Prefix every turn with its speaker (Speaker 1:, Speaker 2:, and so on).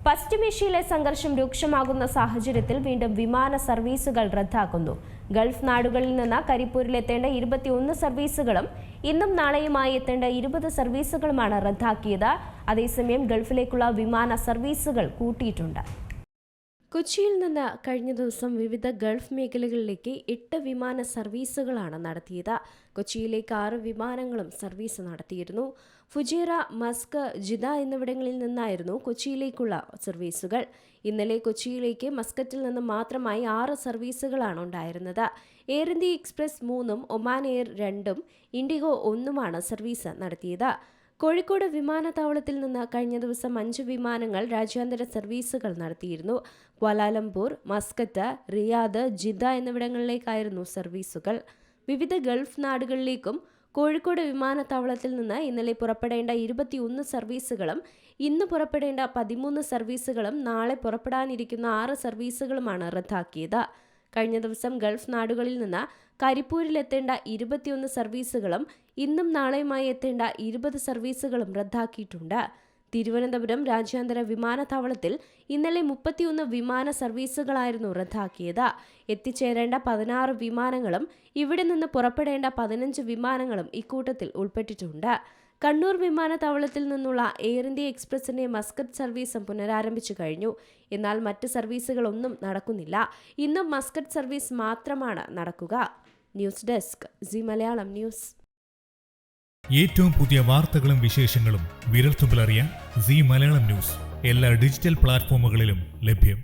Speaker 1: പശ്ചിമേഷ്യയിലെ സംഘർഷം രൂക്ഷമാകുന്ന സാഹചര്യത്തിൽ വീണ്ടും വിമാന സർവീസുകൾ റദ്ദാക്കുന്നു. ഗൾഫ് നാടുകളിൽ നിന്ന് കരിപ്പൂരിലെത്തേണ്ട 21 സർവീസുകളും ഇന്നും നാളെയുമായി എത്തേണ്ട 20 സർവീസുകളുമാണ് റദ്ദാക്കിയത്. അതേസമയം ഗൾഫിലേക്കുള്ള വിമാന സർവീസുകൾ കൂട്ടിയിട്ടുണ്ട്. കൊച്ചിയിൽ നിന്ന് കഴിഞ്ഞ ദിവസം വിവിധ ഗൾഫ് മേഖലകളിലേക്ക് 8 വിമാന സർവീസുകളാണ് നടത്തിയത്. കൊച്ചിയിലേക്ക് 6 വിമാനങ്ങളും സർവീസ് നടത്തിയിരുന്നു. ഫുജൈറ, മസ്ക്, ജിദ എന്നിവിടങ്ങളിൽ നിന്നായിരുന്നു കൊച്ചിയിലേക്കുള്ള സർവീസുകൾ. ഇന്നലെ കൊച്ചിയിലേക്ക് മസ്കറ്റിൽ നിന്ന് മാത്രമായി 6 സർവീസുകളാണ് ഉണ്ടായിരുന്നത്. എയർ ഇന്ത്യ എക്സ്പ്രസ് 3ഉം ഒമാൻ എയർ 2ഉം ഇൻഡിഗോ 1ഉമാണ് സർവീസ് നടത്തിയത്. കോഴിക്കോട് വിമാനത്താവളത്തിൽ നിന്ന് കഴിഞ്ഞ ദിവസം 5 വിമാനങ്ങൾ രാജ്യാന്തര സർവീസുകൾ നടത്തിയിരുന്നു. ക്വാലാലംപൂർ, മസ്കറ്റ്, റിയാദ്, ജിദ്ദ എന്നിവിടങ്ങളിലേക്കായിരുന്നു സർവീസുകൾ. വിവിധ ഗൾഫ് നാടുകളിലേക്കും കോഴിക്കോട് വിമാനത്താവളത്തിൽ നിന്ന് ഇന്നലെ പുറപ്പെടേണ്ട 21 സർവീസുകളും ഇന്ന് പുറപ്പെടേണ്ട 13 സർവീസുകളും നാളെ പുറപ്പെടാനിരിക്കുന്ന 6 സർവീസുകളുമാണ് റദ്ദാക്കിയത്. കഴിഞ്ഞ ദിവസം ഗൾഫ് നാടുകളിൽ നിന്ന് കരിപ്പൂരിലെത്തേണ്ട 21 സർവീസുകളും ഇന്നും നാളെയുമായി എത്തേണ്ട 20 സർവീസുകളും റദ്ദാക്കിയിട്ടുണ്ട്. തിരുവനന്തപുരം രാജ്യാന്തര വിമാനത്താവളത്തിൽ ഇന്നലെ 31 വിമാന സർവീസുകളായിരുന്നു റദ്ദാക്കിയത്. എത്തിച്ചേരേണ്ട 16 വിമാനങ്ങളും ഇവിടെ നിന്ന് പുറപ്പെടേണ്ട 15 വിമാനങ്ങളും ഇക്കൂട്ടത്തിൽ ഉൾപ്പെട്ടിട്ടുണ്ട്. കണ്ണൂർ വിമാനത്താവളത്തിൽ നിന്നുള്ള എയർ ഇന്ത്യ എക്സ്പ്രസിന്റെ മസ്കറ്റ് സർവീസും പുനരാരംഭിച്ചു കഴിഞ്ഞു. എന്നാൽ മറ്റ് സർവീസുകളൊന്നും നടക്കുന്നില്ല. ഇന്നും മസ്കറ്റ് സർവീസ് മാത്രമാണ് നടക്കുക. News desk C Malayalam news.
Speaker 2: ഏറ്റവും പുതിയ വാർത്തകളും വിശേഷങ്ങളും വിരൽത്തുമ്പിലറിയാൻ സി മലയാളം ന്യൂസ് എല്ലാ ഡിജിറ്റൽ പ്ലാറ്റ്ഫോമുകളിലും ലഭ്യം.